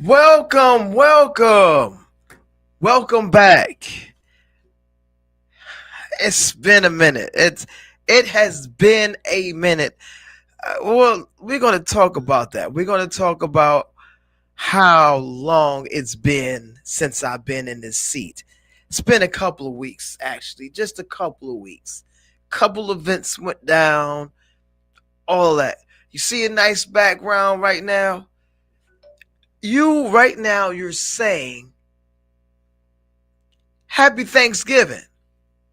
Welcome back. It's been a minute. It has been a minute. Well, we're going to talk about that. We're going to talk about how long it's been since I've been in this seat. It's been a couple of weeks, actually, just a couple of weeks. Couple events went down, all that. You see a nice background right now? You're saying Happy Thanksgiving.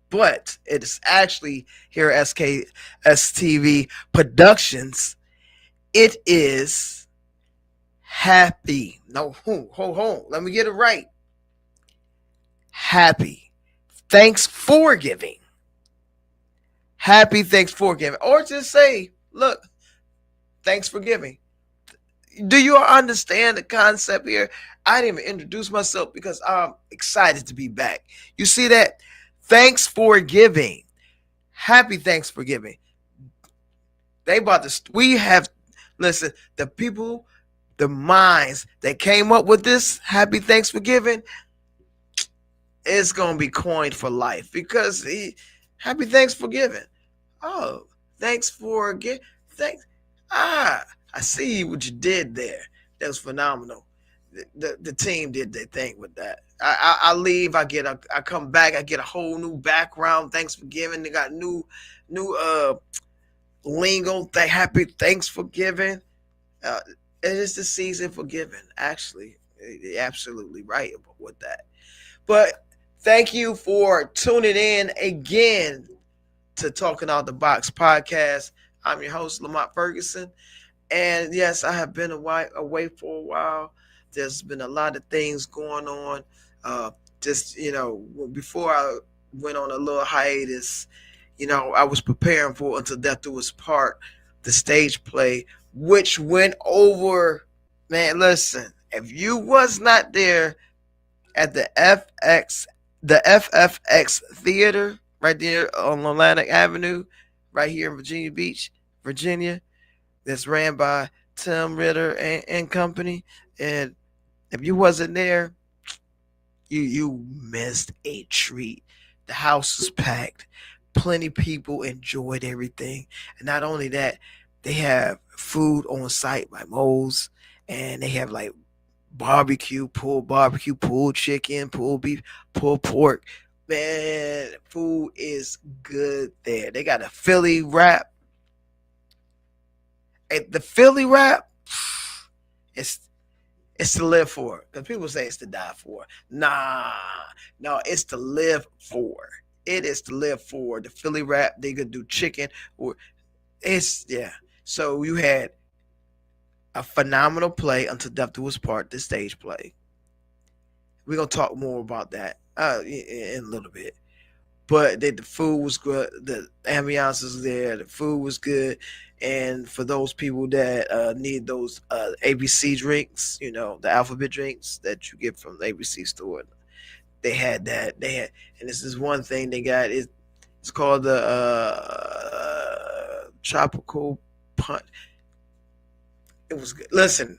But it is actually here at SKST TV Productions. It is happy. No, hold. Let me get it right. Happy Thanks for Giving. Happy Thanks for Giving. Or just say, look, thanks for giving. Do you understand the concept here? I didn't even introduce myself because I'm excited to be back. You see that? Thanks for giving. Happy Thanks for Giving. Listen, the people, the minds that came up with this Happy Thanks for Giving, it's going to be coined for life because Happy Thanks for Giving. Oh, thanks for giving. Thanks. I see what you did there. That was phenomenal. The team did their thing with that. I leave. I come back. I get a whole new background. Thanks for giving. They got new lingo. Happy Thanks for Giving. It is the season for giving. Actually, you're absolutely right with that. But thank you for tuning in again to Talking Out the Box podcast. I'm your host, Lamont Ferguson. And yes, I have been away for a while. There's been a lot of things going on. Before I went on a little hiatus, I was preparing for Until Death Do Us Part, the stage play, which went over. Man, listen, if you was not there at the FFX Theater right there on Atlantic Avenue, right here in Virginia Beach, Virginia, that's ran by Tim Ritter and company. And if you wasn't there, you missed a treat. The house was packed. Plenty of people enjoyed everything. And not only that, they have food on site by Moe's, and they have like pulled chicken, pulled beef, pulled pork. Man, food is good there. They got a Philly wrap. The Philly rap, it's to live for. Because people say it's to die for. No, it's to live for. It is to live for. The Philly rap, they could do chicken. So you had a phenomenal play Until Death Do Us Part, the stage play. We're going to talk more about that in a little bit. But the food was good. The ambiance was there. The food was good. And for those people that need those ABC drinks, the alphabet drinks that you get from the ABC store, they had that. And this is one thing they got. It's called the Tropical Punch. It was good. Listen,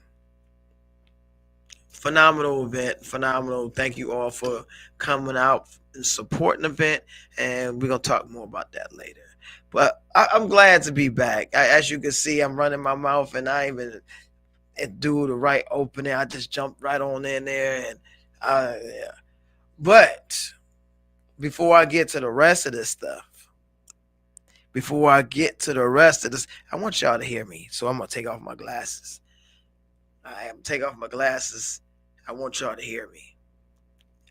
phenomenal event. Phenomenal. Thank you all for coming out and supporting the event. And we're going to talk more about that later. But I'm glad to be back. As you can see, I'm running my mouth and I even do the right opening. I just jumped right on in there. And yeah. But before I get to the rest of this stuff, I want y'all to hear me. So I'm going to take off my glasses. I am take off my glasses. I want y'all to hear me.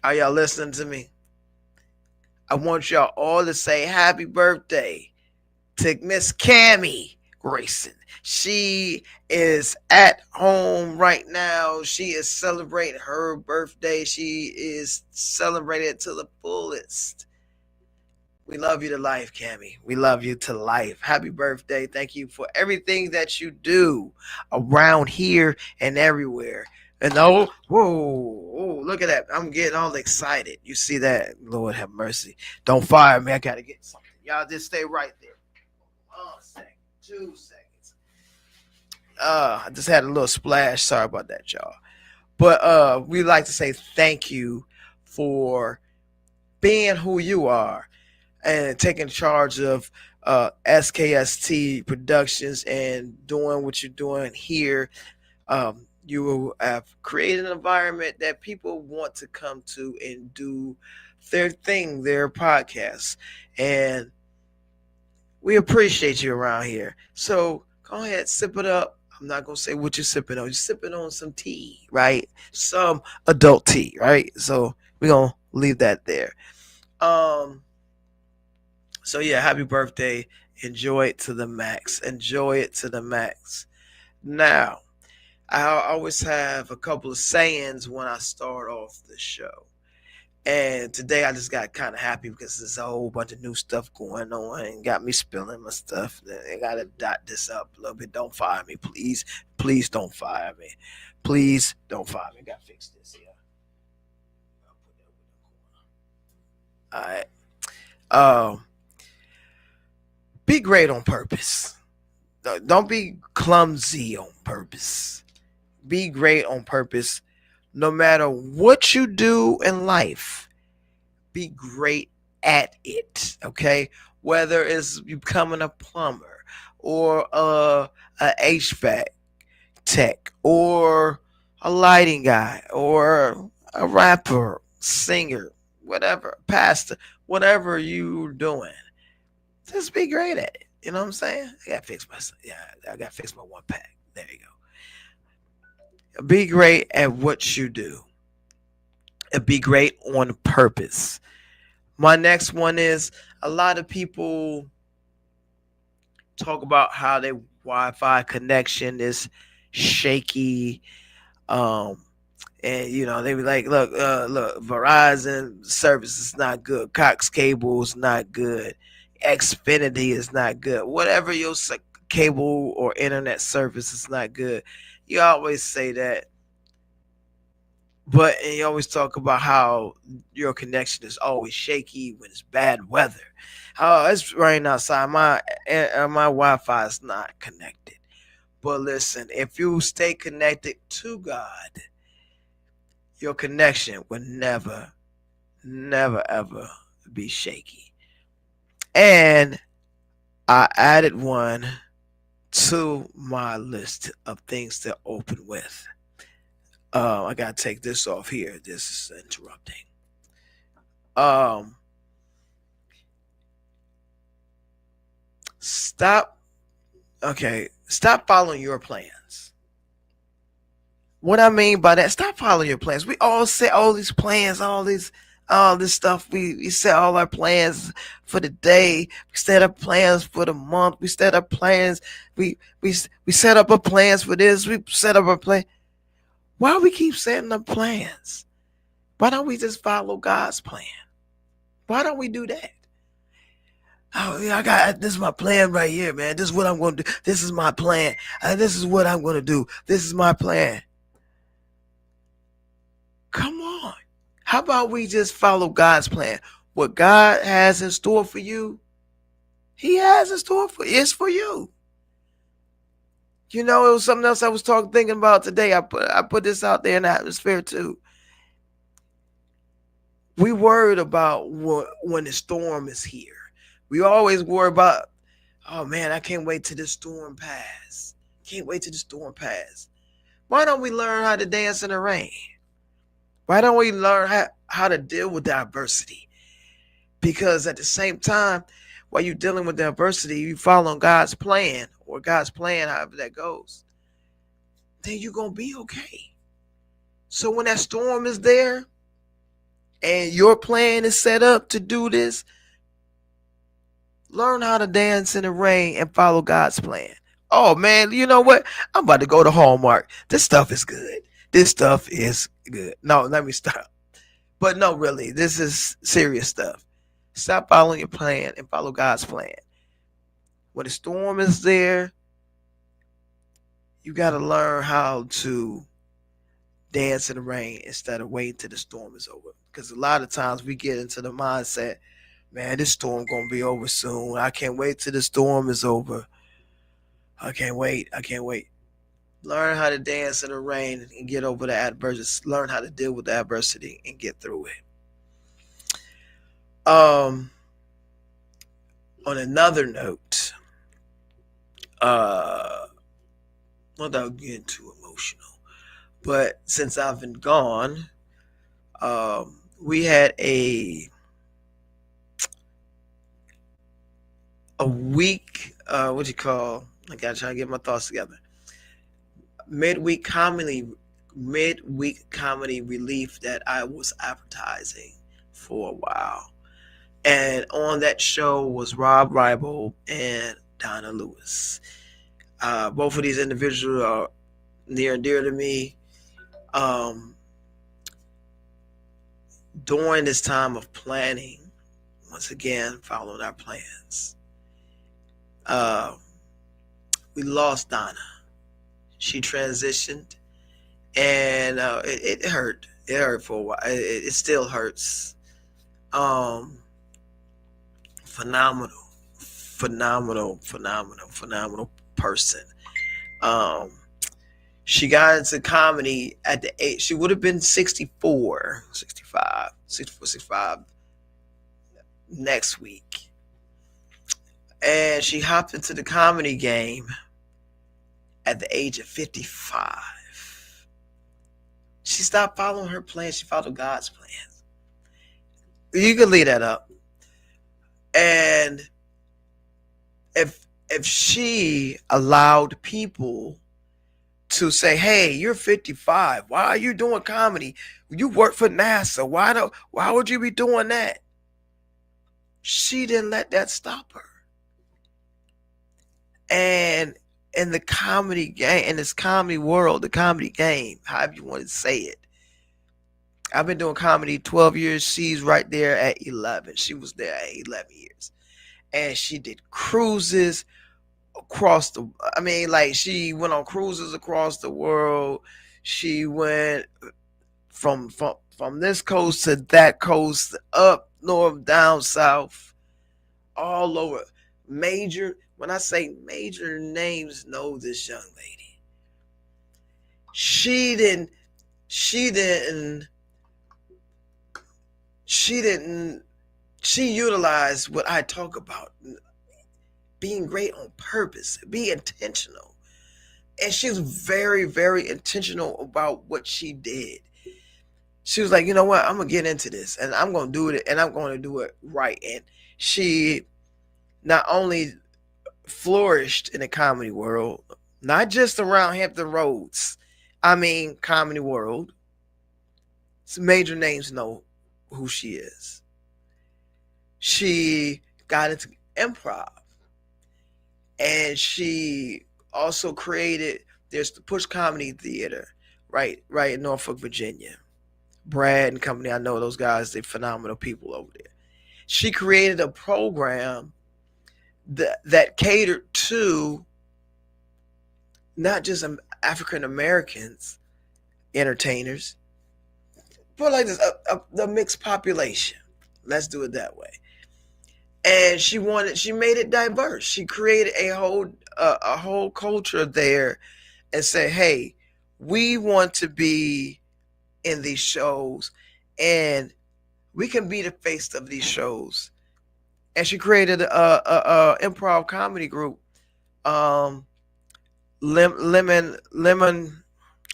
Are y'all listening to me? I want y'all all to say happy birthday to Miss Cammie Grayson. She is at home right now. She is celebrating her birthday. She is celebrating to the fullest. We love you to life, Cammie. We love you to life. Happy birthday. Thank you for everything that you do around here and everywhere. And whoa, look at that. I'm getting all excited. You see that? Lord have mercy. Don't fire me. I got to get something. Y'all just stay right there. 1 second, 2 seconds. I just had a little splash. Sorry about that, y'all. But we like to say thank you for being who you are and taking charge of SKST Productions and doing what you're doing here. You have created an environment that people want to come to and do their thing, their podcast. And we appreciate you around here. So go ahead, sip it up. I'm not gonna say what you're sipping on. You're sipping on some tea, right? Some adult tea, right? So we're gonna leave that there. Um, so yeah, happy birthday. Enjoy it to the max. Enjoy it to the max. Now, I always have a couple of sayings when I start off the show. And today I just got kind of happy because there's a whole bunch of new stuff going on and got me spilling my stuff. I got to dot this up a little bit. Don't fire me, please. Please don't fire me. Please don't fire me. Got to fix this here. All right. Um, be great on purpose. Don't be clumsy on purpose. Be great on purpose. No matter what you do in life, be great at it. Okay, whether it's becoming a plumber or a HVAC tech or a lighting guy or a rapper, singer, whatever, pastor, whatever you're doing, just be great at it. You know what I'm saying? I gotta fix my one pack. There you go. Be great at what you do. And be great on purpose. My next one is a lot of people talk about how their Wi-Fi connection is shaky. Um, and they be like, look, Verizon service is not good. Cox cable is not good. Xfinity is not good. Whatever your cable or internet service is not good. You always say that. But you always talk about how your connection is always shaky when it's bad weather. Oh, it's raining outside. My Wi-Fi is not connected. But listen, if you stay connected to God, your connection will never, never, ever be shaky. And I added one to my list of things to open with. I gotta take this off here. This is interrupting. Um, stop. Okay, stop following your plans. What I mean by that, stop following your plans. We all set all these plans, all this stuff. We set all our plans for the day. We set up plans for the month. We set up plans. We set up our plans for this. We set up our plan. Why do we keep setting up plans? Why don't we just follow God's plan? Why don't we do that? Oh yeah, I got this is my plan right here, man. This is what I'm going to do. This is my plan. This is what I'm going to do. This is my plan. Come on. How about we just follow God's plan? What God has in store for you, He has in store for it's for you. It was something else I was thinking about today. I put this out there in the atmosphere too. We worried about when the storm is here. We always worry about, oh man, I can't wait till the storm pass. Can't wait till the storm pass. Why don't we learn how to dance in the rain? Why don't we learn how to deal with adversity? Because at the same time, while you're dealing with the adversity, you following God's plan or God's plan, however that goes, then you're going to be okay. So when that storm is there and your plan is set up to do this, learn how to dance in the rain and follow God's plan. Oh man, you know what? I'm about to go to Hallmark. This stuff is good. This stuff is good. No, let me stop. But no, really, this is serious stuff. Stop following your plan and follow God's plan. When the storm is there, you got to learn how to dance in the rain instead of waiting till the storm is over. Because a lot of times we get into the mindset, man, this storm going to be over soon. I can't wait till the storm is over. I can't wait. Learn how to dance in the rain and get over the adversity. Learn how to deal with the adversity and get through it. On another note, without getting too emotional, but since I've been gone, we had a week. What you call? I gotta try to get my thoughts together. Midweek comedy relief that I was advertising for a while. And on that show was Rob Ribo and Donna Lewis. Both of these individuals are near and dear to me. During this time of planning, once again, following our plans, we lost Donna. She transitioned, and it hurt. It hurt for a while. It still hurts. Phenomenal person. She got into comedy at the age, she would have been 64 next week. And she hopped into the comedy game at the age of 55. She stopped following her plan. She followed God's plans. You can leave that up. And if she allowed people to say, hey, you're 55, why are you doing comedy? You work for NASA. Why would you be doing that? She didn't let that stop her. And in the comedy game, in this comedy world, the comedy game, however you want to say it, I've been doing comedy 12 years. She's right there at 11. She was there at 11 years. And she did cruises across she went on cruises across the world. She went from this coast to that coast, up north, down south, all over. When I say major names, know this young lady. She utilized what I talk about, being great on purpose, be intentional. And she was very, very intentional about what she did. She was like, you know what, I'm going to get into this and I'm going to do it and I'm going to do it right. And she not only flourished in the comedy world, not just around Hampton Roads, comedy world. Some major names know who she is. She got into improv, and she also there's the Push Comedy Theater right in Norfolk, Virginia. Brad and company, I know those guys, they're phenomenal people over there. She created a program that catered to not just African Americans entertainers, but like this, the mixed population. Let's do it that way. And she made it diverse. She created a whole culture there, and said, "Hey, we want to be in these shows, and we can be the face of these shows." And she created a improv comedy group, Lemon.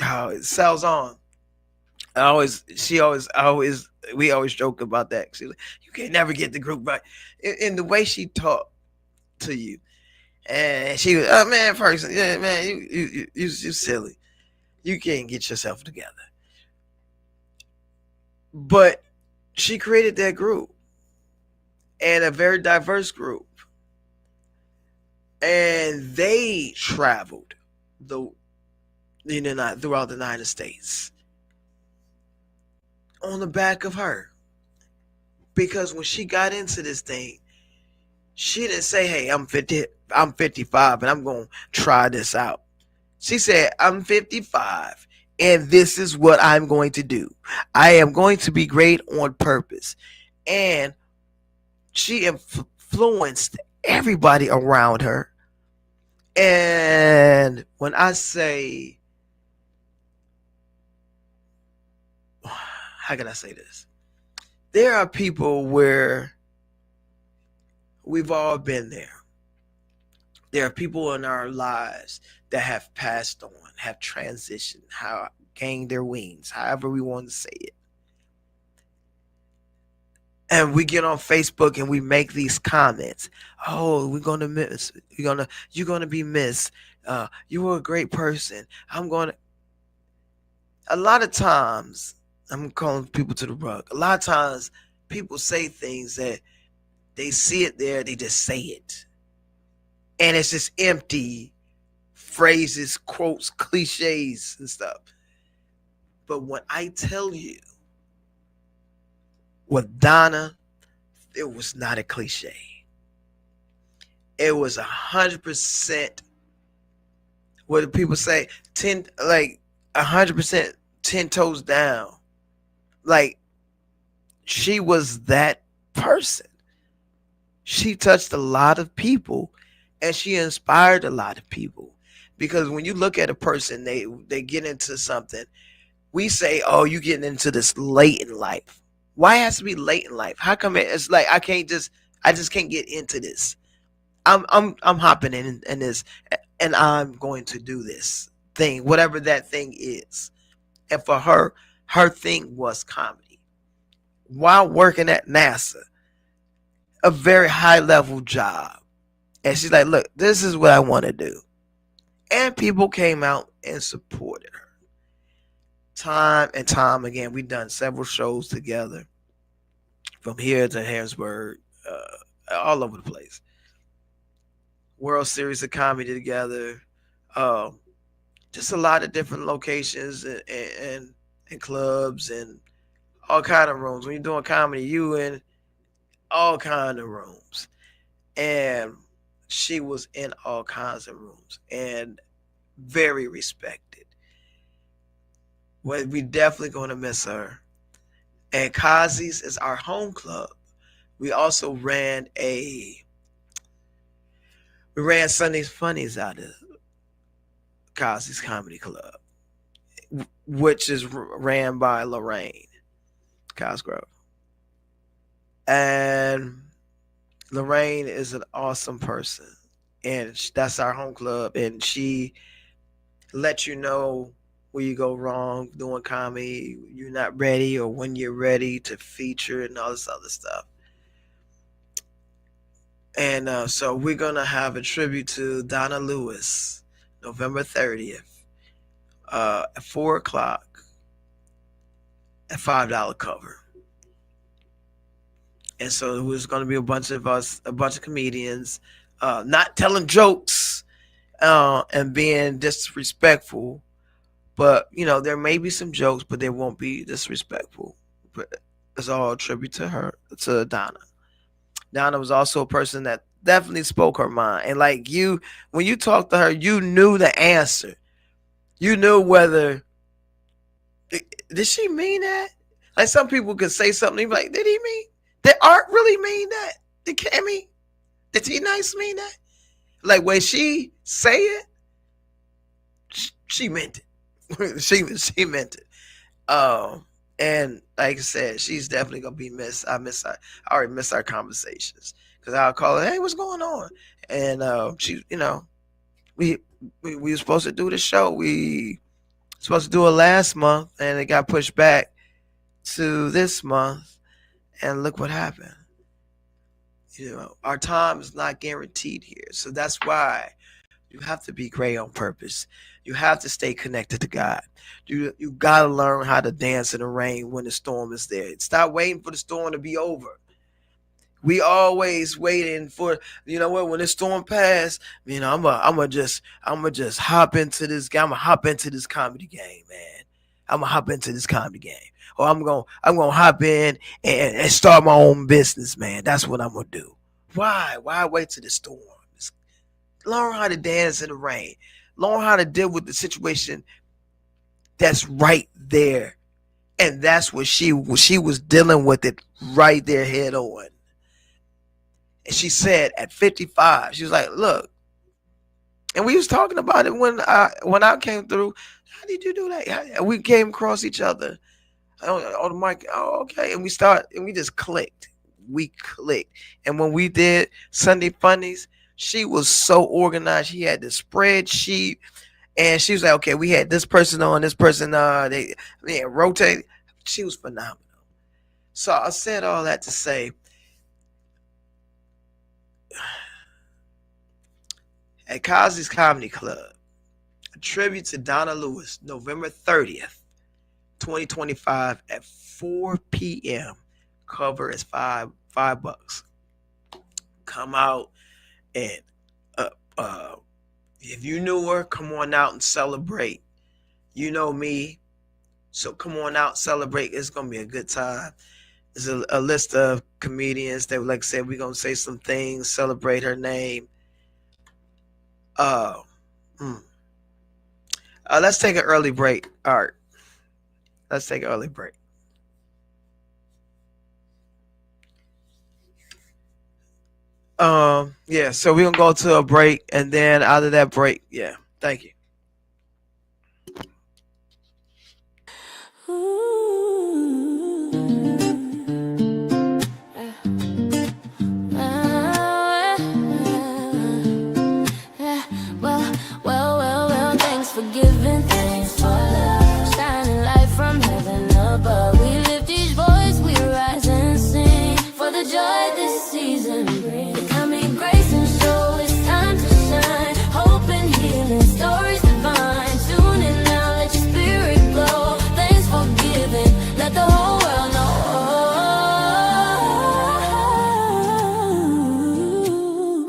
It sells on. We always joke about that. She's like, you can never get the group right. In the way she talked to you, and she was, oh man, Ferguson, yeah, man, you silly. You can't get yourself together. But she created that group, and a very diverse group, and they traveled throughout the United States on the back of her. Because when she got into this thing, she didn't say, hey, I'm 55 and I'm going to try this out. She said, I'm 55 and this is what I'm going to do. I am going to be great on purpose. And she influenced everybody around her. And when I say how can I say this? There are people where we've all been there. There are people in our lives that have passed on, have transitioned, have gained their wings, however we want to say it. And we get on Facebook and we make these comments. Oh, you're gonna be missed. You were a great person. A lot of times, I'm calling people to the rug. A lot of times people say things that they see it there, they just say it. And it's just empty phrases, quotes, cliches, and stuff. But when I tell you, with Donna, it was not a cliche. It was 100%. What do people say? 100% 10 toes down. Like, she was that person. She touched a lot of people, and she inspired a lot of people. Because when you look at a person, they get into something. We say, "Oh, you getting into this late in life." Why it has to be late in life? How come it's like I just can't get into this? I'm hopping in this, and I'm going to do this thing, whatever that thing is. And for her thing was comedy. While working at NASA, a very high level job. And she's like, look, this is what I want to do. And people came out and supported her. Time and time again, we've done several shows together. From here to Harrisburg, all over the place. World Series of Comedy together. Just a lot of different locations and clubs and all kind of rooms. When you're doing comedy, you in all kind of rooms. And she was in all kinds of rooms and very respected. Well, we definitely going to miss her. And Kazi's is our home club. We also ran Sunday's Funnies out of Kazi's Comedy Club, which is ran by Lorraine Cosgrove. And Lorraine is an awesome person. And that's our home club. And she lets you know where you go wrong doing comedy, you're not ready, or when you're ready to feature and all this other stuff. And so we're going to have a tribute to Donna Lewis, November 30th, at 4 o'clock, at $5 cover. And so it was going to be a bunch of comedians, not telling jokes and being disrespectful. But, there may be some jokes, but they won't be disrespectful. But it's all a tribute to her, to Donna. Donna was also a person that definitely spoke her mind. And like when you talked to her, you knew the answer. You knew whether, did she mean that? Like some people could say something, and be like, did he mean? Did Art really mean that? Did Cammy? Did T-Nice mean that? Like when she say it, she meant it. she meant it. And like I said, she's definitely gonna be missed. I already miss our conversations because I'll call her, hey, what's going on? And she, we were supposed to do the show. We were supposed to do it last month, and it got pushed back to this month. And look what happened. Our time is not guaranteed here, so that's why you have to be great on purpose. You have to stay connected to God. You got to learn how to dance in the rain when the storm is there. Stop waiting for the storm to be over. We always waiting for, when the storm passed, I'm gonna just hop into this game. I'm gonna hop into this comedy game, man. I'm gonna hop into this comedy game. Or I'm gonna hop in and start my own business, man. That's what I'm gonna do. Why? Why wait till the storm? Learn how to dance in the rain. Learn how to deal with the situation that's right there. And that's what she was dealing with it right there head on. And she said at 55, she was like, look, and we was talking about it when I came through. How did you do that? We came across each other. Oh, the mic. Oh, okay. And we just clicked. We clicked. And when we did Sunday Funnies, she was so organized. She had the spreadsheet, and she was like, okay, we had this person on, this person, they rotate. She was phenomenal. So I said all that to say, at Cosby's Comedy Club, a tribute to Donna Lewis, November 30th, 2025 at 4 p.m. Cover is $5. Come out and if you knew her, come on out and celebrate. You know me, so come on out, celebrate. It's gonna be a good time. There's a list of comedians that, like I said, we're gonna say some things, celebrate her name. Let's take an early break. All right, let's take an early break. Yeah, so we're gonna go to a break, and then out of that break, yeah, thank you. Well, thanks for giving, thanks for love, shining light from heaven above. We lift each voice, we rise and sing for the joy this season brings. The coming grace and show, it's time to shine. Hope and healing, stories divine. Tune in now, let your spirit glow. Thanks for giving, let the whole world know.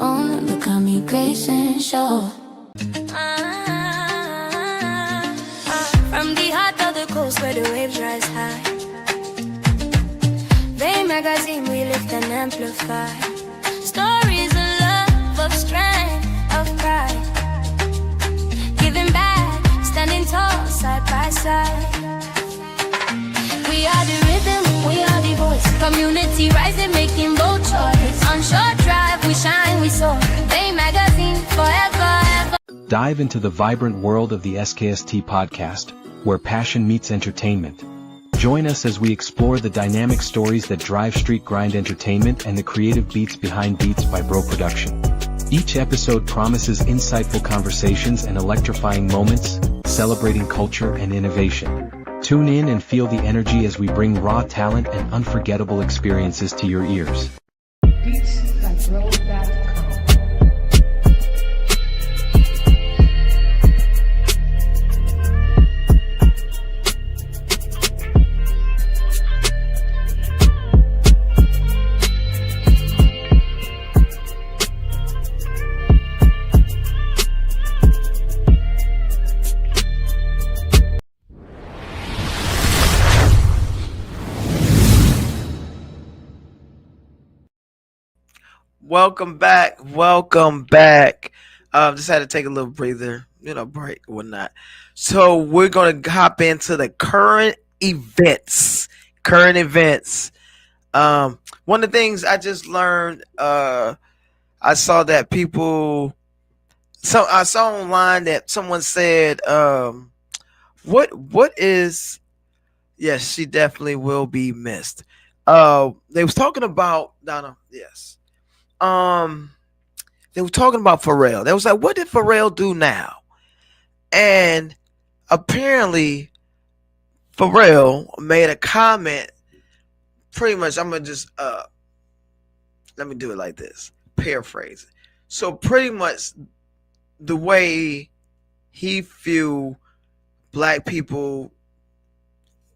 On the coming grace and show. From the heart of the coast where the waves rise high, Bay Magazine we lift and amplify. Stories of love, of strength, of pride. Giving back, standing tall side by side. We are the rhythm, we are the voice. Community rising, making bold choice. On short drive, we shine, we soar. Bay Magazine, forever, ever. Dive into the vibrant world of the SKST podcast, where passion meets entertainment. Join us as we explore the dynamic stories that drive street grind entertainment and the creative beats behind Beats by Bro production. Each episode promises insightful conversations and electrifying moments, celebrating culture and innovation. Tune in and feel the energy as we bring raw talent and unforgettable experiences to your ears. Welcome back. Welcome back. Just had to take a little breather, break or whatnot. So we're gonna hop into the current events. One of the things I just learned, I saw that I saw online that someone said, what is, yes, she definitely will be missed. They was talking about Donna, yes. They were talking about Pharrell. They was like, what did Pharrell do now? And apparently Pharrell made a comment. Pretty much, I'm gonna just let me do it like this, paraphrase it. So pretty much the way he feel black people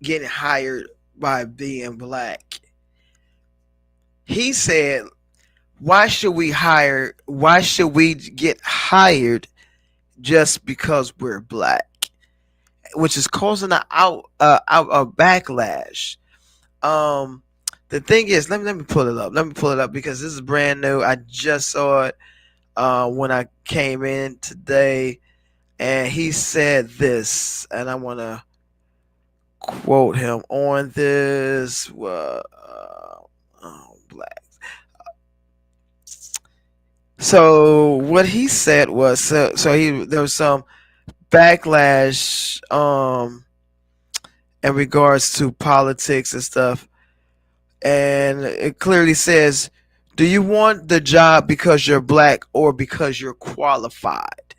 getting hired by being black, he said, why should we get hired just because we're black? Which is causing a backlash. The thing is, let me pull it up. Because this is brand new. I just saw it when I came in today, and he said this, and I want to quote him on this. Black. So what he said was, there was some backlash, in regards to politics and stuff. And it clearly says, do you want the job because you're black or because you're qualified?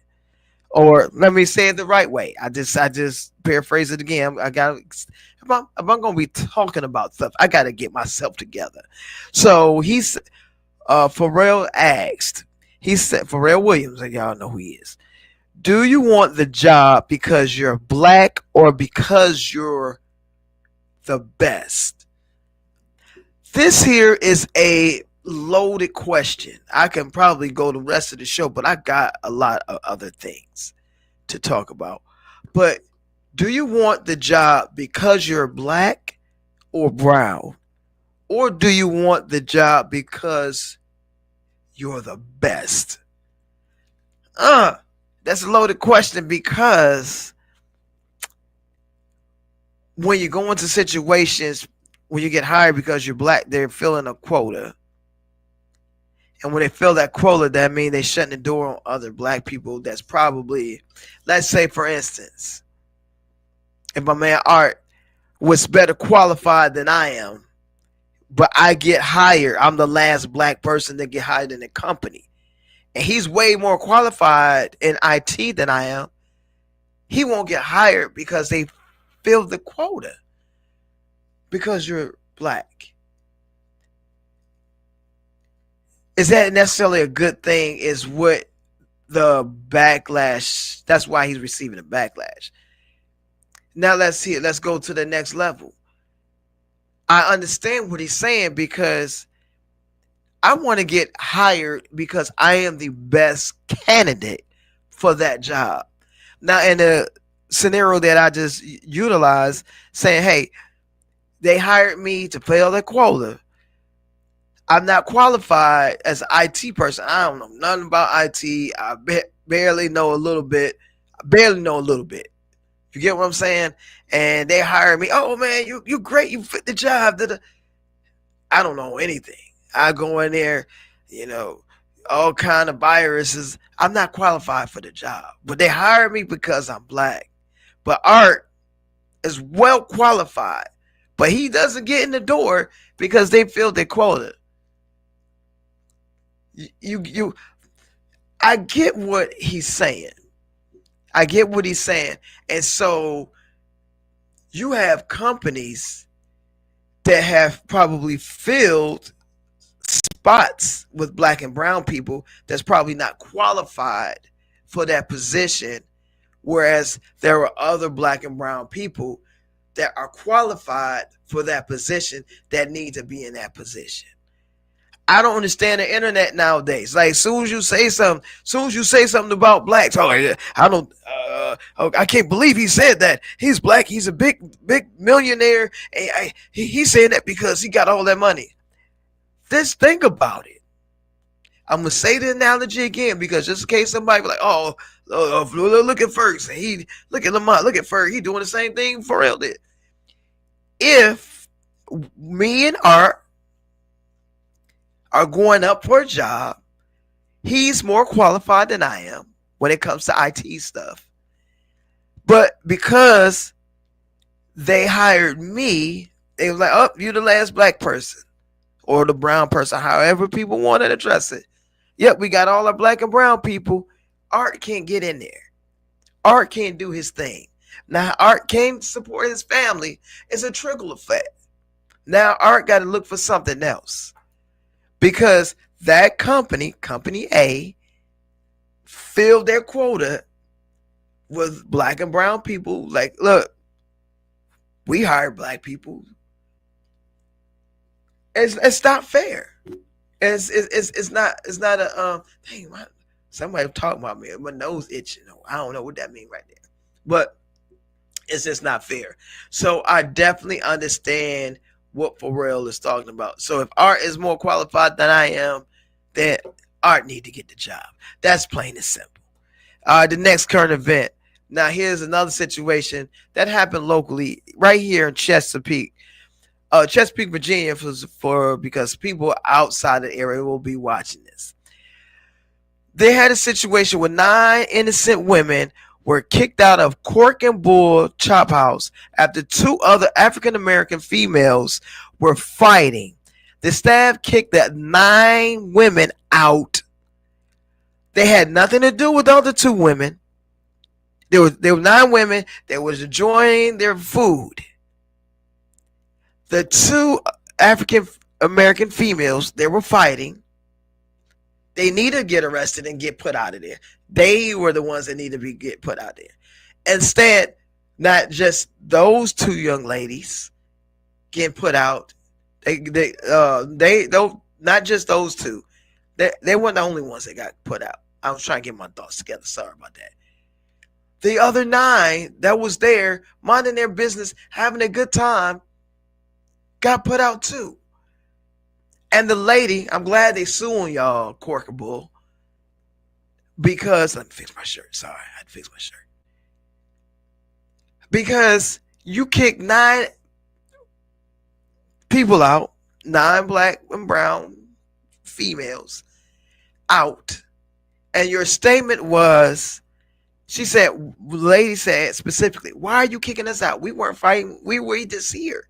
Or let me say it the right way. I just paraphrase it again. If I'm gonna be talking about stuff, I gotta get myself together. So Pharrell asked, he said, Pharrell Williams, and y'all know who he is. Do you want the job because you're black or because you're the best? This here is a loaded question. I can probably go the rest of the show, but I got a lot of other things to talk about. But do you want the job because you're black or brown? Or do you want the job because you're the best? That's a loaded question, because when you go into situations when you get hired because you're black, they're filling a quota. And when they fill that quota, that means they're shutting the door on other black people that's probably, let's say, for instance, if my man Art was better qualified than I am, but I get hired, I'm the last black person to get hired in the company, and he's way more qualified in IT than I am, he won't get hired because they filled the quota because you're black. Is that necessarily a good thing? Is what the backlash, that's why he's receiving a backlash. Now let's see it. Let's go to the next level. I understand what he's saying, because I want to get hired because I am the best candidate for that job. Now, in the scenario that I just utilized, saying, hey, they hired me to fill their quota. I'm not qualified as an IT person. I don't know nothing about IT. I barely know a little bit. You get what I'm saying? And they hired me. Oh, man, you're great. You fit the job. I don't know anything. I go in there, all kind of viruses. I'm not qualified for the job. But they hired me because I'm black. But Art is well qualified. But he doesn't get in the door because they filled their quota. I get what he's saying. And so you have companies that have probably filled spots with black and brown people that's probably not qualified for that position, whereas there are other black and brown people that are qualified for that position that need to be in that position. I don't understand the internet nowadays. Like, as soon as you say something about blacks, I can't believe he said that. He's black. He's a big millionaire. And he's saying that because he got all that money. Just think about it. I'm gonna say the analogy again, because just in case somebody be like, look at Ferguson. Look at Lamont. Look at Ferg. He doing the same thing Pharrell did. If me and Art are going up for a job, he's more qualified than I am when it comes to IT stuff. But because they hired me, they was like, oh, you're the last black person or the brown person, however people want to address it. Yep, we got all our black and brown people. Art can't get in there. Art can't do his thing. Now, Art can't support his family. It's a trickle effect. Now, Art got to look for something else. Because that company A, filled their quota with black and brown people. Like, look, we hire black people. It's not fair. It's not a dang, somebody talking about me. My nose itching. I don't know what that means right there. But it's just not fair. So I definitely understand what Pharrell is talking about. So if Art is more qualified than I am, then Art need to get the job. That's plain and simple. The next current event. Now here's another situation that happened locally right here in Chesapeake, Virginia, because people outside the area will be watching this. They had a situation with 9 innocent women were kicked out of Cork and Bull Chop House after 2 other African American females were fighting. The staff kicked the 9 women out. They had nothing to do with the other 2 women. There were 9 women that was enjoying their food. The 2 African American females, they were fighting. They need to get arrested and get put out of there. They were the ones that need to get put out there. Instead, not just those 2 young ladies getting put out. They don't, not just those 2. They weren't the only ones that got put out. I was trying to get my thoughts together. Sorry about that. The other 9 that was there, minding their business, having a good time, got put out too. And the lady, I'm glad they suing y'all, Cork and Bull, because let me fix my shirt. Sorry, I had to fix my shirt. Because you kicked 9 people out, 9 black and brown females out, and your statement was, she said, the lady said specifically, why are you kicking us out? We weren't fighting. We were just here.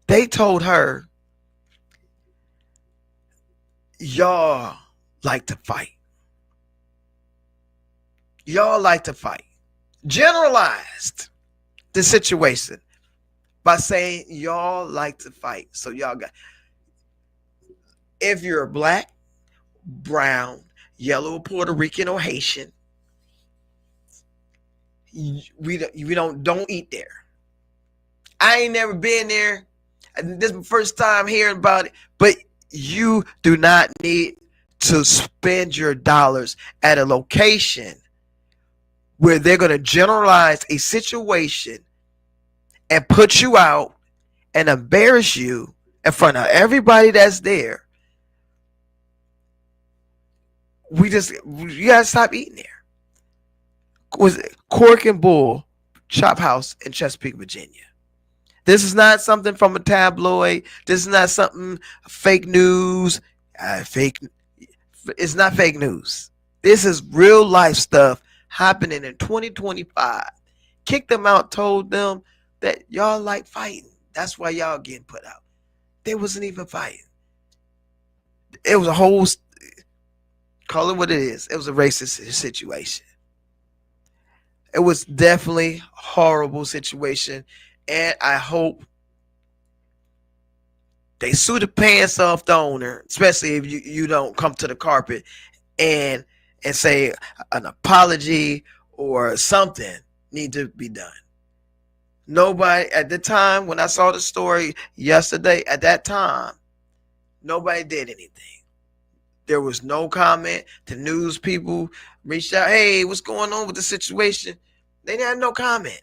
They told her, y'all like to fight. Y'all like to fight. Generalized the situation by saying y'all like to fight. So y'all got, if you're black, brown, yellow, Puerto Rican, or Haitian, we don't eat there. I ain't never been there. This is my first time hearing about it, but you do not need to spend your dollars at a location where they're going to generalize a situation and put you out and embarrass you in front of everybody that's there. You got to stop eating there. Was Cork and Bull Chop House in Chesapeake, Virginia. This is not something from a tabloid. This is not something fake news. It's not fake news. This is real life stuff happening in 2025. Kicked them out, told them that y'all like fighting. That's why y'all getting put out. They wasn't even fighting. It was a whole, call it what it is. It was a racist situation. It was definitely a horrible situation. And I hope they sue the pants off the owner, especially if you don't come to the carpet and say an apology or something need to be done. Nobody at the time when I saw the story yesterday, at that time, nobody did anything. There was no comment. The news people reached out, hey, what's going on with the situation? They had no comment.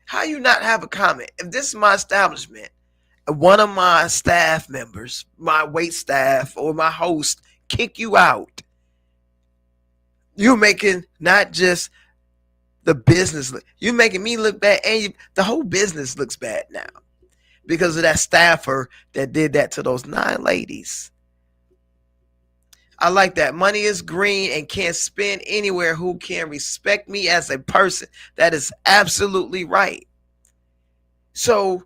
How you not have a comment? If this is my establishment, one of my staff members, my wait staff or my host kick you out, you're making not just the business look, you're making me look bad, and the whole business looks bad now because of that staffer that did that to those 9 ladies. I like that. Money is green and can't spend anywhere who can respect me as a person. That is absolutely right. So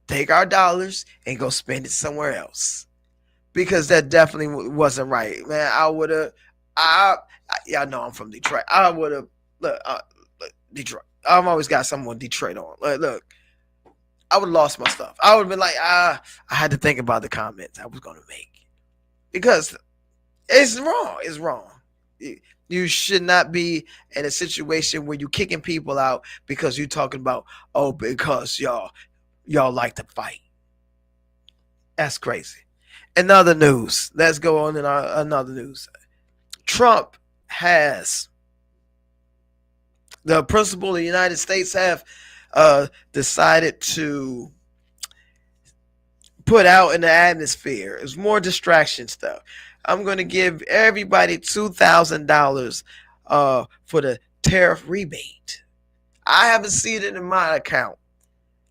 take our dollars and go spend it somewhere else, because that definitely wasn't right, man. Y'all know I'm from Detroit. I would have, look, Detroit. I've always got someone Detroit on. Look, I would have lost my stuff. I would have been like, I had to think about the comments I was going to make, because it's wrong. It's wrong. You should not be in a situation where you're kicking people out because you're talking about, oh, because y'all like to fight. That's crazy. Another news. Let's go on in another news. Trump has, the principal of the United States have decided to put out in the atmosphere. It's more distraction stuff. I'm going to give everybody $2,000 for the tariff rebate. I haven't seen it in my account.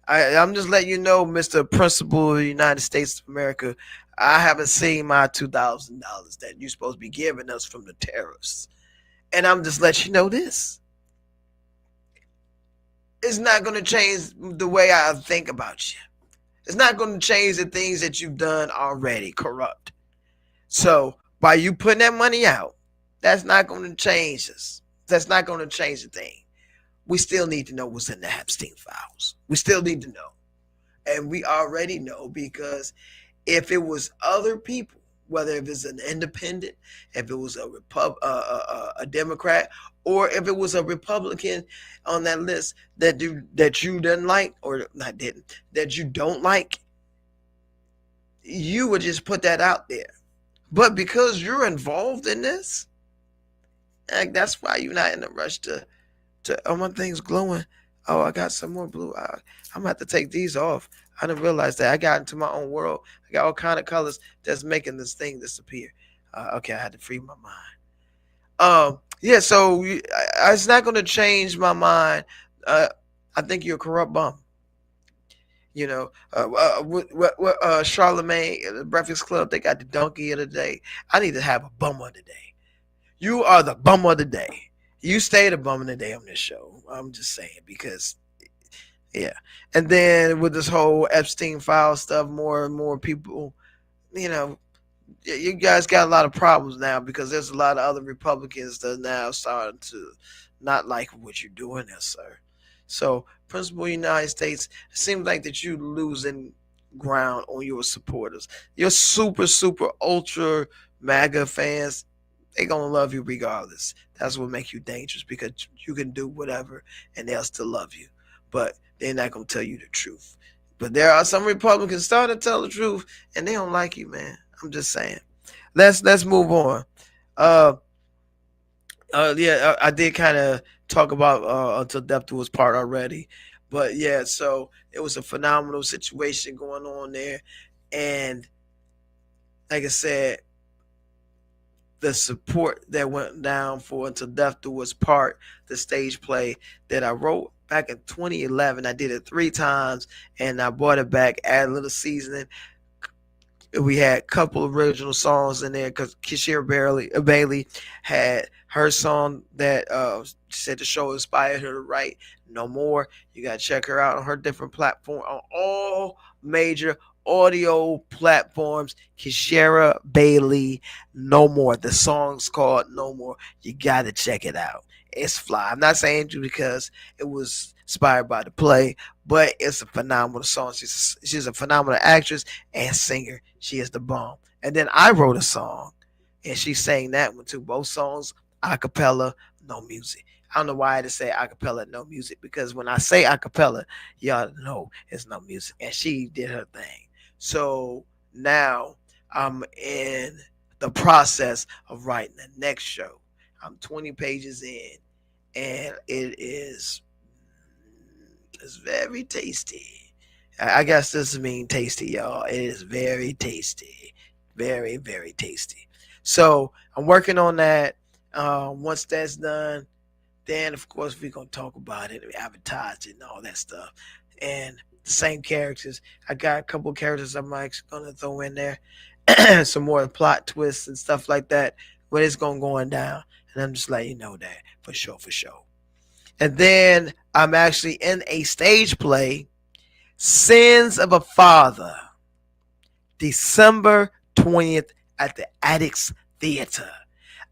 I'm just letting you know, Mr. Principal of the United States of America, I haven't seen my $2,000 that you're supposed to be giving us from the tariffs. And I'm just letting you know this. It's not going to change the way I think about you. It's not going to change the things that you've done already corrupt. So by you putting that money out, that's not going to change us. That's not going to change the thing. We still need to know what's in the Epstein files. We still need to know. And we already know, because if it was other people, whether if it's an independent, if it was a Democrat, or if it was a Republican on that list that you didn't like, or not didn't, that you don't like, you would just put that out there. But because you're involved in this, like, that's why you're not in a rush to oh, my thing's glowing. Oh, I got some more blue. I'm gonna have to take these off. I didn't realize that. I got into my own world. I got all kind of colors that's making this thing disappear. Okay, I had to free my mind. Yeah, so it's not going to change my mind. I think you're a corrupt bum. You know, Charlemagne, the Breakfast Club, they got the donkey of the day. I need to have a bum of the day. You are the bum of the day. You stay the bum of the day on this show. I'm just saying, because, yeah. And then with this whole Epstein file stuff, more and more people, you guys got a lot of problems now, because there's a lot of other Republicans that are now starting to not like what you're doing there, sir. So, principal United States, it seems like that you're losing ground on your supporters. Your super, super, ultra MAGA fans, they're going to love you regardless. That's what makes you dangerous, because you can do whatever and they'll still love you. But they're not going to tell you the truth. But there are some Republicans starting to tell the truth, and they don't like you, man. I'm just saying. Let's move on. Yeah, I did kind of talk about Until Death Do Us Part already. But yeah, so it was a phenomenal situation going on there. And like I said, the support that went down for Until Death Do Us Part, the stage play that I wrote back in 2011. I did it 3 times, and I brought it back, added a little seasoning. We had a couple original songs in there, because Kishira Bailey had her song that said the show inspired her to write No More. You got to check her out on her different platform, on all major audio platforms. Kishira Bailey, No More. The song's called No More. You got to check it out. It's fly. I'm not saying it because it was inspired by the play, but it's a phenomenal song. She's a phenomenal actress and singer. She is the bomb. And then I wrote a song, and she sang that one too. Both songs, a cappella, no music. I don't know why I had to say a cappella, no music, because when I say a cappella, y'all know it's no music. And she did her thing. So now I'm in the process of writing the next show. I'm 20 pages in, and it's very tasty. I guess this means tasty, y'all. It is very tasty. Very, very tasty. So I'm working on that. Once that's done, then of course we're gonna talk about it, advertise it, and all that stuff. And the same characters. I got a couple of characters I'm gonna throw in there. Some more plot twists and stuff like that. But it's gonna go on down. And I'm just letting you know that for sure. And then I'm actually in a stage play, Sins of a Father, December 20th at the Addicts Theater.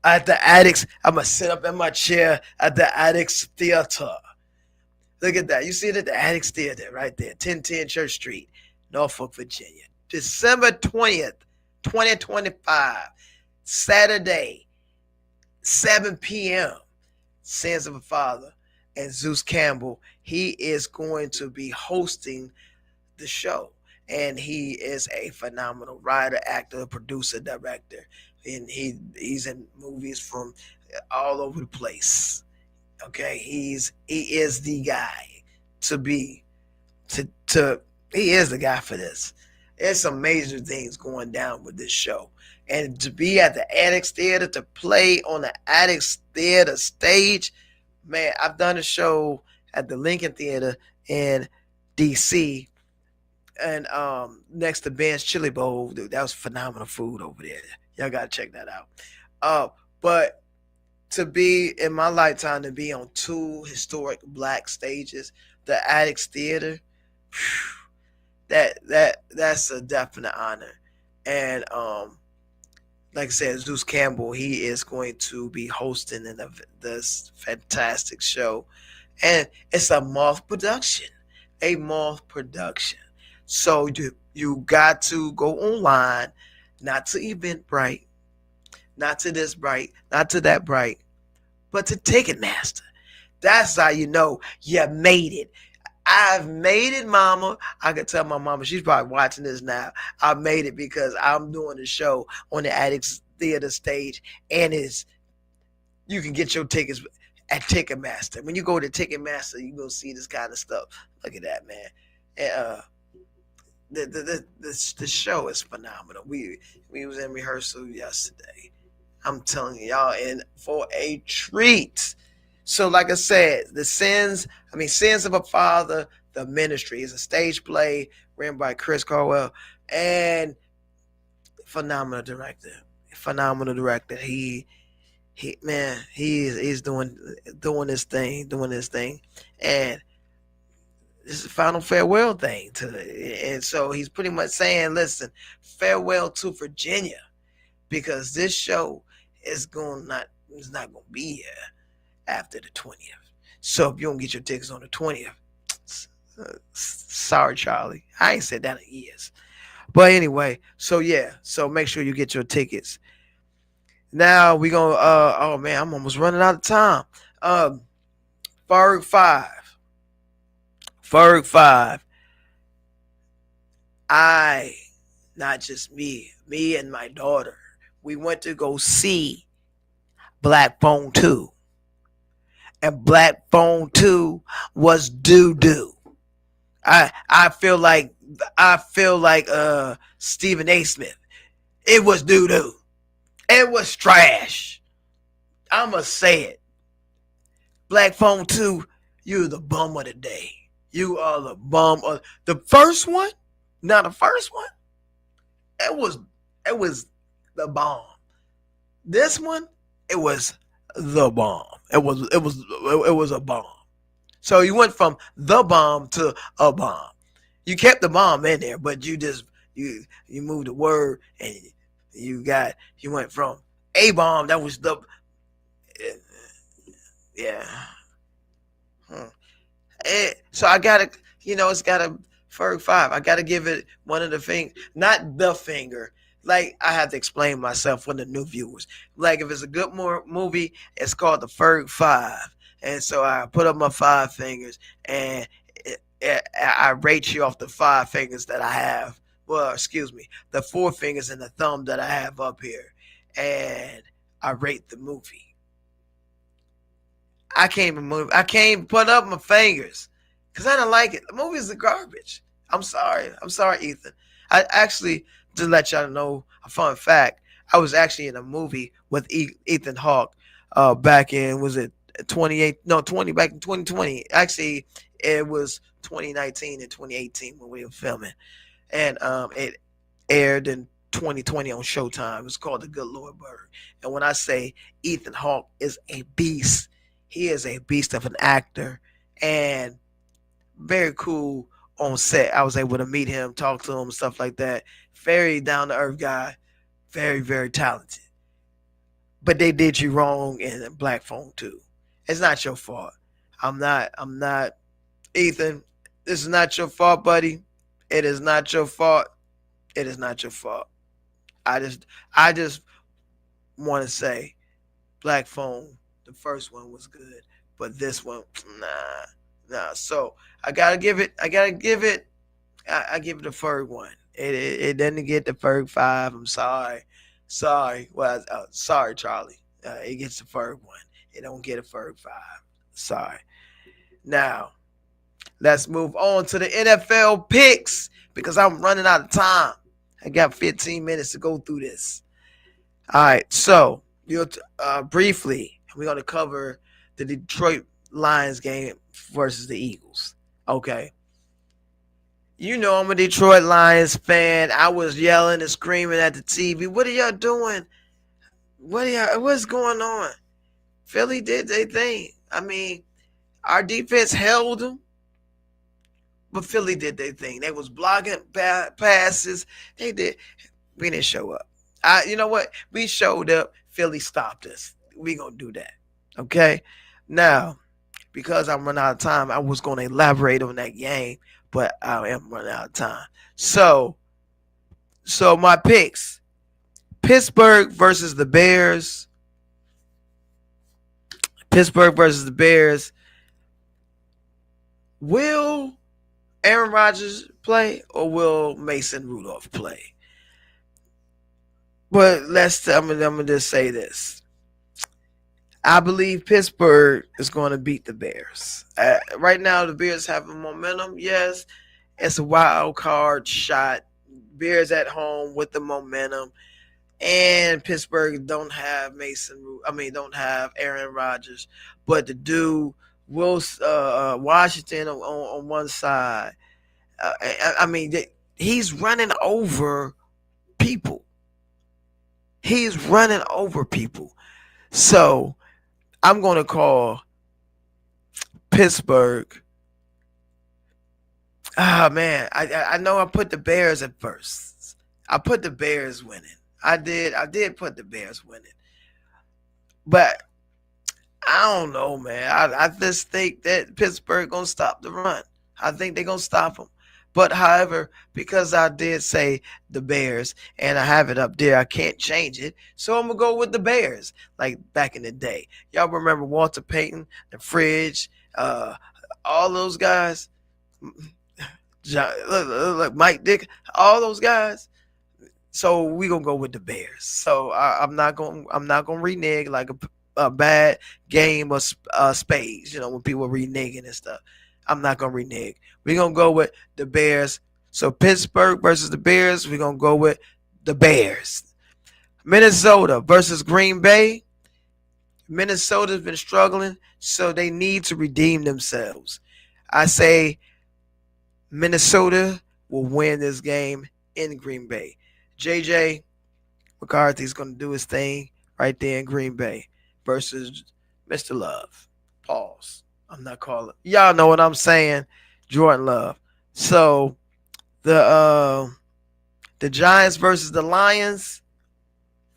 At the Addicts, I'm going to sit up in my chair at the Addicts Theater. Look at that. You see it at the Addicts Theater right there, 1010 Church Street, Norfolk, Virginia. December 20th, 2025, Saturday, 7 p.m. Sins of a Father. And Zeus Campbell, he is going to be hosting the show. And he is a phenomenal writer, actor, producer, director. And he's in movies from all over the place. Okay, he is the guy he is the guy for this. There's some major things going down with this show. And to be at the Addicts Theater, to play on the Addicts Theater stage, man, I've done a show at the Lincoln Theater in DC, and next to Ben's Chili Bowl. Dude, that was phenomenal food over there. Y'all gotta check that out. But to be in my lifetime to be on two historic black stages, the Addicts Theater, that's a definite honor. And like I said, Zeus Campbell, he is going to be hosting this fantastic show, and it's a moth production, a moth production. So you got to go online, not to Eventbrite, not to this Bright, not to that Bright, but to Ticketmaster. That's how you know you made it. I've made it, mama. I can tell my mama, she's probably watching this now. I made it because I'm doing a show on the Addicts Theater stage, and you can get your tickets at Ticketmaster. When you go to Ticketmaster, you go see this kind of stuff. Look at that, man. And, the show is phenomenal. We was in rehearsal yesterday. I'm telling y'all, in for a treat. So, like I said, Sins of a Father, the Ministry is a stage play written by Chris Carwell, and phenomenal director. He's doing his thing, and this is a final farewell thing and so he's pretty much saying, listen, farewell to Virginia, because this show is not going to be here after the 20th. So if you don't get your tickets on the 20th, sorry, Charlie. I ain't said that in years. But anyway, so make sure you get your tickets. Now we gonna oh man, I'm almost running out of time. Ferg 5. Not just me and my daughter, we went to go see Black Phone 2. And Black Phone 2 was doo-doo. I feel like Stephen A. Smith. It was doo-doo. It was trash. I'ma say it. Black Phone 2, you're the bum of the day. You are the bum of the first one. Now the first one, it was the bomb. This one, it was the bomb. It was a bomb. So you went from the bomb to a bomb. You kept the bomb in there, but you moved the word, and you went from a bomb, that was the yeah. So I gotta, it's got a Ferg 5. I gotta give it one of the finger, not the finger. Like, I have to explain myself for the new viewers. Like, if it's a good movie, it's called the Ferg 5. And so I put up my 5 fingers, and I rate you off the 5 fingers that I have. Well, excuse me, the 4 fingers and the thumb that I have up here. And I rate the movie. I can't put up my fingers because I don't like it. The movie is garbage. I'm sorry, Ethan. I actually, to let y'all know a fun fact, I was actually in a movie with Ethan Hawke back in, was it 2020. Actually, it was 2019 and 2018 when we were filming. And it aired in 2020 on Showtime. It's called The Good Lord Bird. And when I say Ethan Hawke is a beast, he is a beast of an actor, and very cool on set. I was able to meet him, talk to him, stuff like that. Very down-to-earth guy. Very, very talented. But they did you wrong in Black Phone 2. It's not your fault. I'm not, Ethan, this is not your fault, buddy. It is not your fault. It is not your fault. I just want to say Black Phone, the first one was good, but this one, nah. So I give it a Ferg 1. It didn't get the Ferg 5. I'm sorry. Well, sorry, Charlie. It gets the Ferg 1. It don't get a Ferg 5. Sorry. Now, let's move on to the NFL picks because I'm running out of time. I got 15 minutes to go through this. All right, so briefly, we're going to cover the Detroit Lions game versus the Eagles. Okay. I'm a Detroit Lions fan. I was yelling and screaming at the TV. What are y'all doing? What's going on? Philly did their thing. I mean, our defense held them, but Philly did their thing. They was blocking passes. They did. We didn't show up. You know what? We showed up. Philly stopped us. We gonna do that. Okay. Now, because I'm running out of time, I was gonna elaborate on that game, but I am running out of time. So my picks: Pittsburgh versus the Bears. Pittsburgh versus the Bears. Will Aaron Rodgers play or will Mason Rudolph play? But I'm gonna just say this. I believe Pittsburgh is going to beat the Bears. Right now, the Bears have a momentum. Yes, it's a wild card shot. Bears at home with the momentum, and Pittsburgh don't have don't have Aaron Rodgers, but the dude will Washington on one side. He's running over people. He's running over people. So I'm going to call Pittsburgh. Man, I know I put the Bears at first. I put the Bears winning. I did put the Bears winning. But I don't know, man. I just think that Pittsburgh going to stop the run. I think they're going to stop them. But however, because I did say the Bears and I have it up there, I can't change it. So I'm going to go with the Bears like back in the day. Y'all remember Walter Payton, the Fridge, all those guys? Look, Mike Dick, all those guys. So we going to go with the Bears. So I'm not going to renege like a bad game of spades, when people are reneging and stuff. I'm not going to renege. We're going to go with the Bears. So Pittsburgh versus the Bears, we're going to go with the Bears. Minnesota versus Green Bay. Minnesota's been struggling, so they need to redeem themselves. I say Minnesota will win this game in Green Bay. JJ McCarthy's going to do his thing right there in Green Bay versus Mr. Love. Pause. I'm not calling. Y'all know what I'm saying. Jordan Love. So the Giants versus the Lions,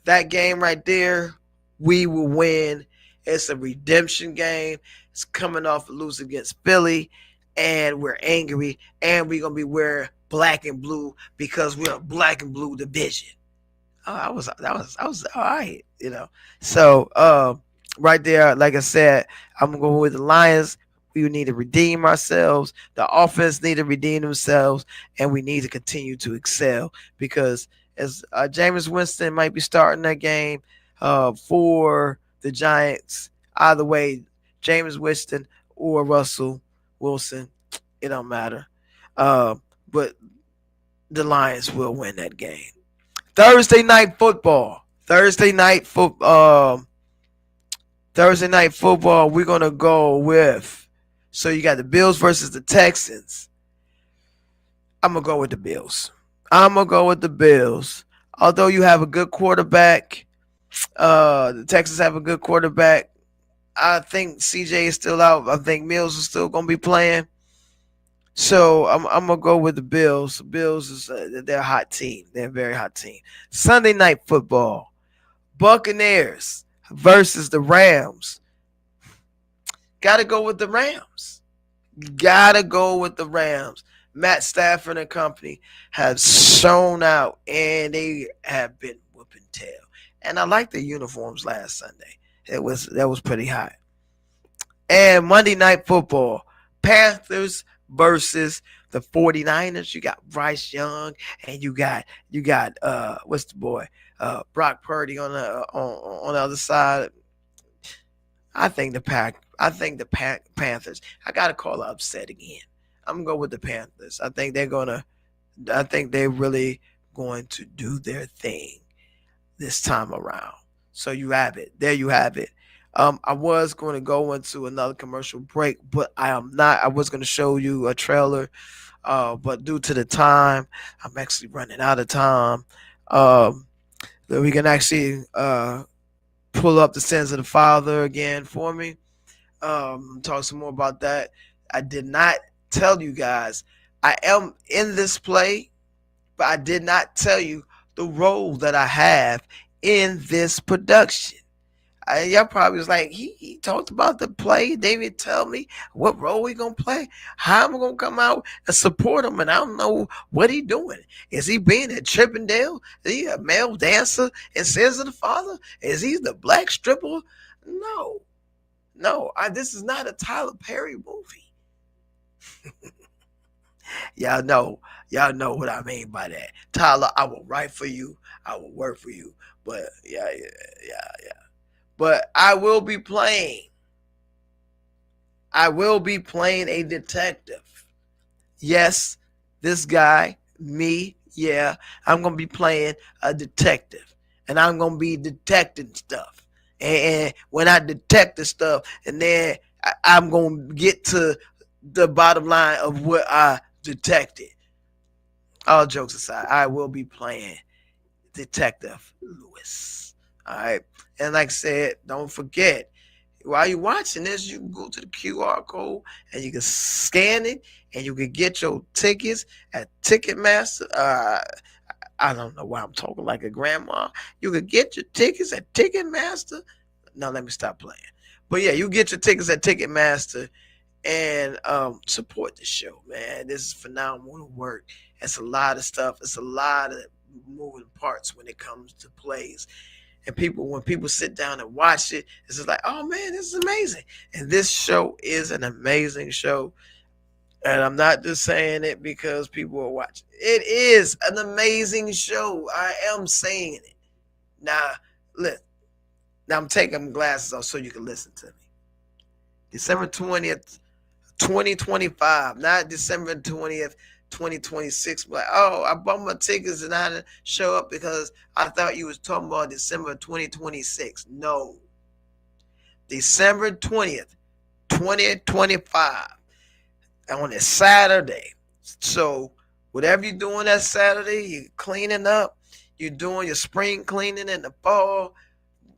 that game right there, we will win. It's a redemption game. It's coming off a lose against Philly, and we're angry, and we're gonna be wearing black and blue because we're a black and blue division. I was all right, So right there, like I said, I'm going to go with the Lions. We need to redeem ourselves. The offense need to redeem themselves, and we need to continue to excel because as Jameis Winston might be starting that game for the Giants. Either way, Jameis Winston or Russell Wilson, it don't matter. But the Lions will win that game. Thursday night football. Thursday night football, we're going to go with, so you got the Bills versus the Texans. I'm going to go with the Bills. Although you have a good quarterback, the Texans have a good quarterback. I think CJ is still out. I think Mills is still going to be playing. So I'm going to go with the Bills. The Bills, they're a hot team. They're a very hot team. Sunday night football. Buccaneers versus the Rams. Gotta go with the Rams. Matt Stafford and company have shown out, and they have been whooping tail. And I liked the uniforms last Sunday. That was pretty hot. And Monday night football. Panthers versus the 49ers. You got Bryce Young, and you got what's the boy? Brock Purdy on the other side. I think the Panthers. I gotta call it upset again. I'm gonna go with the Panthers. I think they're really going to do their thing this time around. So you have it. There you have it. I was going to go into another commercial break, but I am not. I was going to show you a trailer, but due to the time, I'm actually running out of time. We can actually pull up the sins of the father again for me. Talk some more about that. I did not tell you guys I am in this play, but I did not tell you the role that I have in this production. Y'all probably was like, he talked about the play. David tell me what role he gonna play, how am I gonna come out and support him, and I don't know what he doing. Is he being a Chippendale? Is he a male dancer in Sins of the Father? Is he the black stripper? No, this is not a Tyler Perry movie. Y'all know what I mean by that. Tyler, I will write for you, I will work for you, but yeah. But I will be playing a detective. Yes, this guy, me, yeah, I'm going to be playing a detective. And I'm going to be detecting stuff. And when I detect the stuff, and then I'm going to get to the bottom line of what I detected. All jokes aside, I will be playing Detective Lewis. All right. And like I said, don't forget, while you're watching this, you can go to the QR code and you can scan it and you can get your tickets at Ticketmaster. I don't know why I'm talking like a grandma. You can get your tickets at Ticketmaster. No, let me stop playing. But yeah, you get your tickets at Ticketmaster and support the show, man. This is phenomenal work. It's a lot of stuff. It's a lot of moving parts when it comes to plays. And when people sit down and watch it, it's just like, oh man, this is amazing. And this show is an amazing show. And I'm not just saying it because people are watching. It is an amazing show. I am saying it. Now, look. Now I'm taking my glasses off so you can listen to me. December 20th, 2025, not December 20th, 2026. But I bought my tickets and I didn't show up because I thought you was talking about December 2026. No. December 20th, 2025. On a Saturday. So whatever you're doing that Saturday, you're cleaning up, you're doing your spring cleaning in the fall,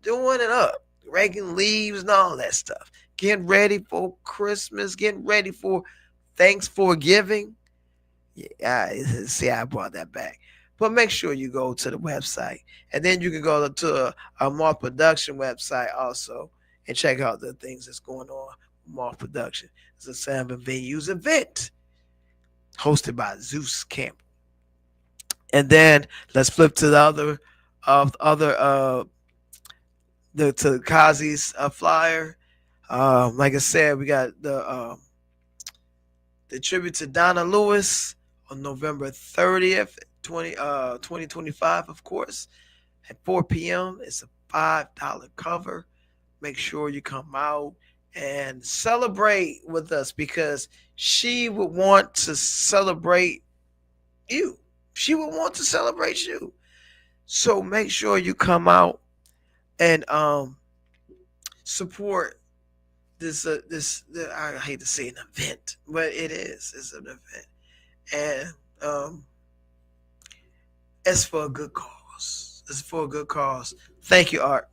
doing it up, raking leaves and all that stuff. Getting ready for Christmas, getting ready for Thanksgiving. Yeah, see, I brought that back. But make sure you go to the website. And then you can go to a More Production website also and check out the things that's going on with More Production. It's a 7 venues event hosted by Zeus Campbell. And then let's flip to the to Kazi's flyer. Like I said, we got the tribute to Donna Lewis on November 30th, 2025, of course, at 4 p.m. It's a $5 cover. Make sure you come out and celebrate with us because she would want to celebrate you. She would want to celebrate you. So make sure you come out and support this I hate to say an event, but it is. It's an event. And it's for a good cause. It's for a good cause. Thank you, Art.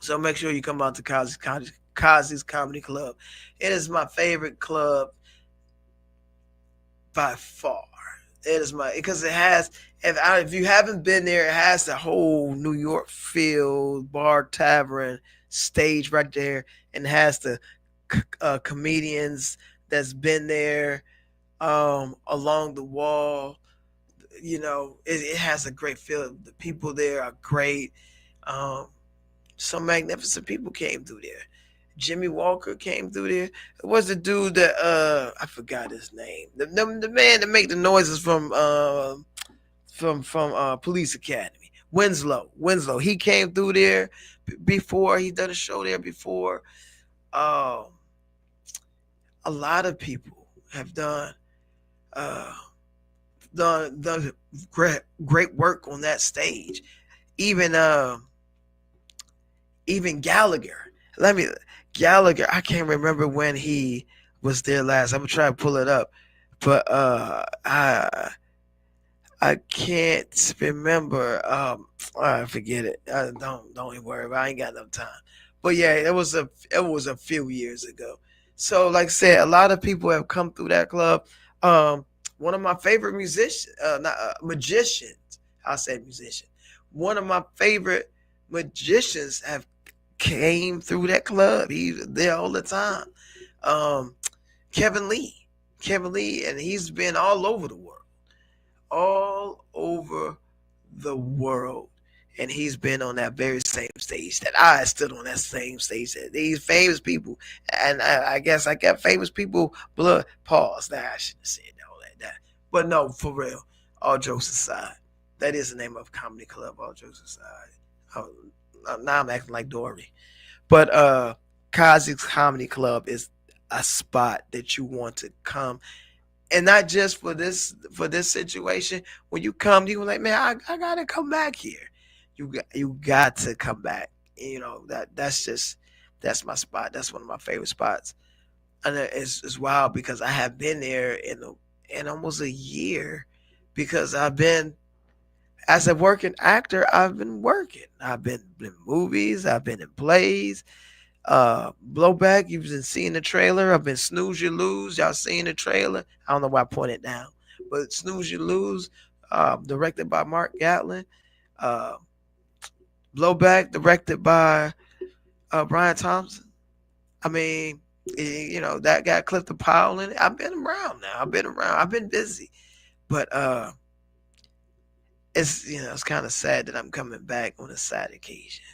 So make sure you come out to Kazi's Comedy Club. It is my favorite club by far. It is because it has, if you haven't been there, it has the whole New York feel, bar, tavern, stage right there, and has the comedians that's been there along the wall. You know, it has a great feel. The people there are great. Some magnificent people came through there. Jimmy Walker came through there. It was the dude that I forgot his name. The man that make the noises from Police Academy. Winslow. He came through there before. He done a show there before. A lot of people have done great work on that stage. Even Gallagher. Gallagher, I can't remember when he was there last. I'm gonna try to pull it up, but I can't remember. I forget it. Don't even worry about it. I ain't got enough time. But yeah, it was a few years ago. So like I said, a lot of people have come through that club. Um, One of my favorite musicians, not magicians. I'll say musician. One of my favorite magicians have came through that club. He's there all the time. Um, Kevin Lee. Kevin Lee, and he's been all over the world, all over the world. And he's been on that very same stage that I stood on, that same stage that these famous people. And I guess I got famous people blood. Pause. Nah, I shouldn't have said all that. But no, for real. All jokes aside, that is the name of comedy club. All jokes aside. Oh, now I'm acting like Dory. But Kazi's Comedy Club is a spot that you want to come, and not just for this situation. When you come, you like, man, I gotta come back here. You got to come back. You know that's my spot. That's one of my favorite spots, and it's wild because I have been there in almost a year, because I've been, as a working actor, I've been working. I've been in movies. I've been in plays. Blowback, you've been seeing the trailer. I've been Snooze You Lose. Y'all seen the trailer? I don't know why I pointed down, but Snooze You Lose, directed by Mark Gatlin. Uh, Blowback, directed by Brian Thompson. I mean, that got Clifton Powell in it. I've been around now. I've been around. I've been busy, but it's kind of sad that I'm coming back on a sad occasion,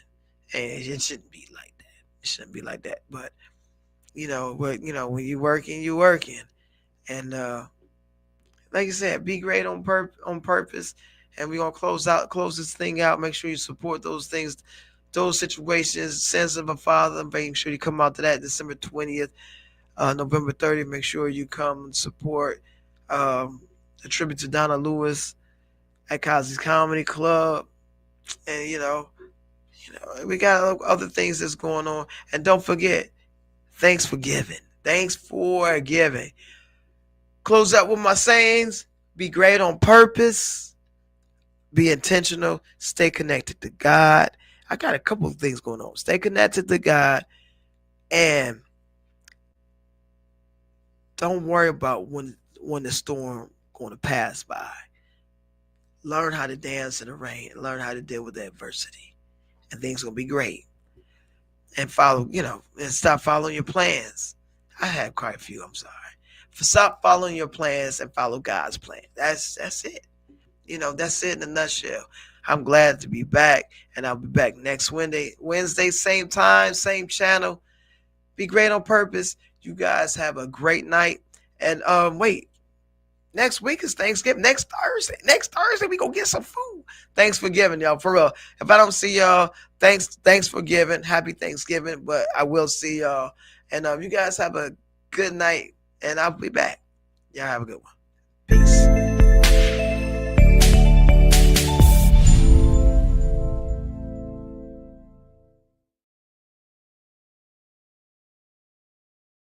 and it shouldn't be like that. It shouldn't be like that. But when you're working, and like I said, be great on purpose, and we're gonna close this thing out. Make sure you support those things, those situations. Sense of a Father. Making sure you come out to that December 20th, November 30th. Make sure you come and support a tribute to Donna Lewis at Cosby's Comedy Club, and we got other things that's going on. And don't forget, thanks for giving. Thanks for giving. Close out with my sayings. Be great on purpose. Be intentional. Stay connected to God. I got a couple of things going on. Stay connected to God, and don't worry about when the storm going to pass by. Learn how to dance in the rain. Learn how to deal with adversity, and things gonna be great. And and stop following your plans. I had quite a few. I'm sorry. Stop following your plans and follow God's plan. That's it. That's it in a nutshell. I'm glad to be back, and I'll be back next Wednesday, same time, same channel. Be great on purpose. You guys have a great night. And wait, next week is Thanksgiving. Next Thursday, we gonna get some food. Thanks for giving, y'all. For real. If I don't see y'all, thanks for giving. Happy Thanksgiving. But I will see y'all. And you guys have a good night, and I'll be back. Y'all have a good one.